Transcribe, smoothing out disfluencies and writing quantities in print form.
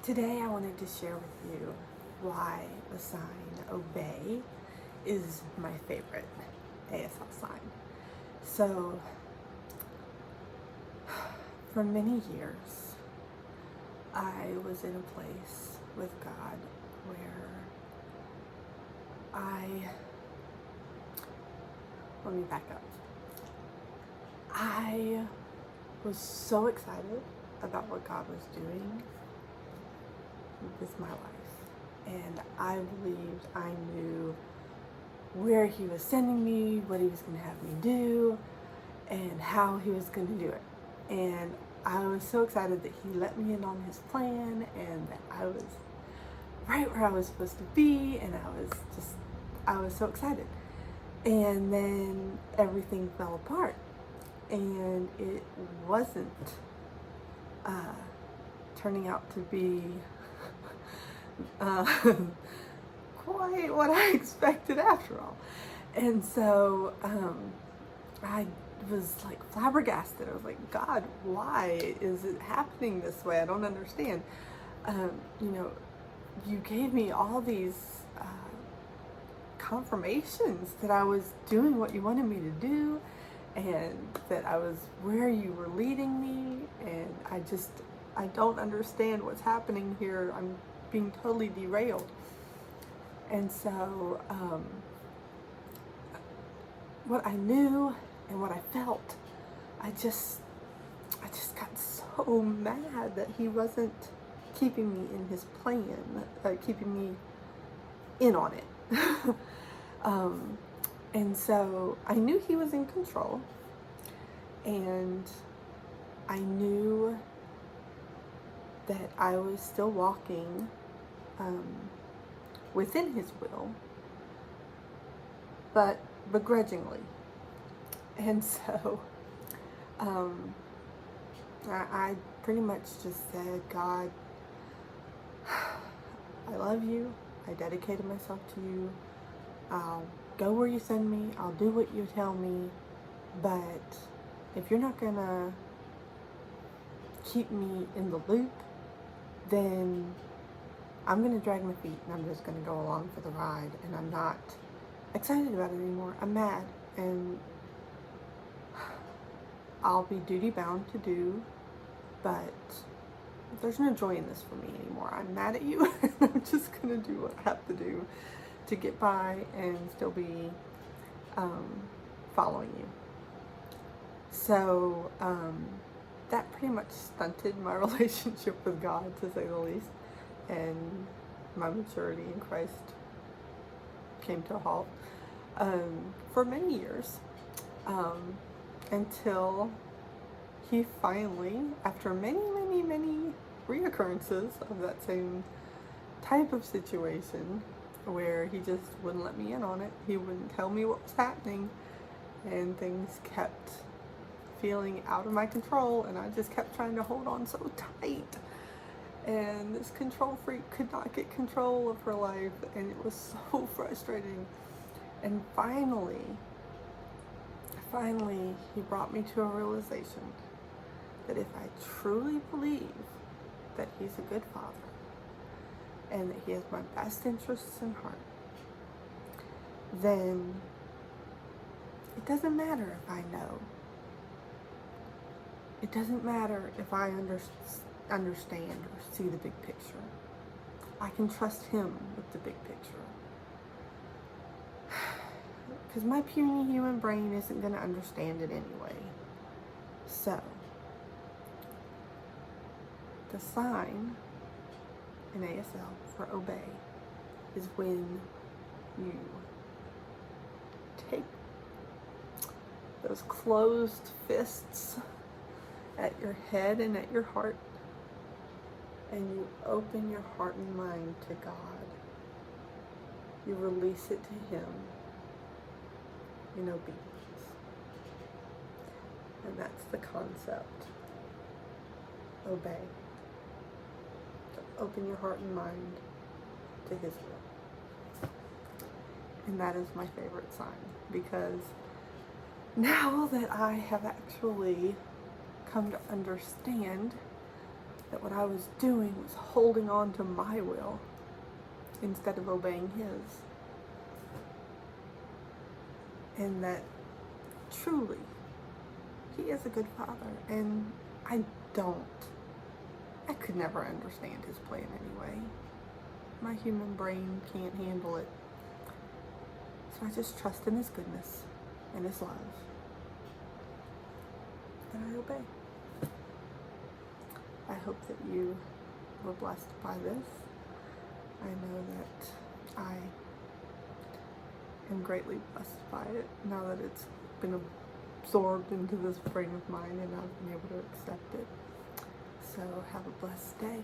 Today I wanted to share with you why the sign Obey is my favorite ASL sign. So, for many years, I was in a place with God where let me back up. I was so excited about what God was doing with my life, and I believed I knew where He was sending me, what He was going to have me do, and how He was going to do it. And I was so excited that He let me in on His plan, and that I was right where I was supposed to be, and I was so excited. And then everything fell apart, and it wasn't turning out to be quite what I expected after all. And so I was like flabbergasted. I was like, God, why is it happening this way? I don't understand. You gave me all these confirmations that I was doing what you wanted me to do, and that I was where you were leading me, and I don't understand what's happening here. I'm being totally derailed. And so what I knew and what I felt, I just got so mad that He wasn't keeping me in His plan, keeping me in on it. And so I knew He was in control, and I knew that I was still walking within His will, but begrudgingly. And so I pretty much just said, God, I love you. I dedicated myself to you. I'll go where you send me. I'll do what you tell me. But if you're not gonna keep me in the loop, then I'm gonna drag my feet and I'm just gonna go along for the ride, and I'm not excited about it anymore. I'm mad, and I'll be duty bound to do, but there's no joy in this for me anymore. I'm mad at you, and I'm just gonna do what I have to do to get by and still be following you. So that pretty much stunted my relationship with God, to say the least, and my maturity in Christ came to a halt for many years, until He finally, after many reoccurrences of that same type of situation, where He just wouldn't let me in on it, He wouldn't tell me what was happening, and things kept feeling out of my control, and I just kept trying to hold on so tight, and this control freak could not get control of her life, and it was so frustrating. And finally He brought me to a realization that if I truly believe that He's a good Father, and that He has my best interests in heart, then it doesn't matter if I know. It doesn't matter if I understand or see the big picture. I can trust Him with the big picture. Because my puny human brain isn't going to understand it anyway. So, the sign in ASL for Obey is when you take those closed fists at your head and at your heart, and you open your heart and mind to God. You release it to Him in obedience. And that's the concept. Obey. So open your heart and mind to His will. And that is my favorite sign, because now that I have actually come to understand that what I was doing was holding on to my will instead of obeying his. And that truly, he is a good father, and I could never understand his plan anyway. My human brain can't handle it. So I just trust in his goodness and his love. And I obey. I hope that you were blessed by this. I know that I am greatly blessed by it now that it's been absorbed into this frame of mind and I've been able to accept it. So have a blessed day.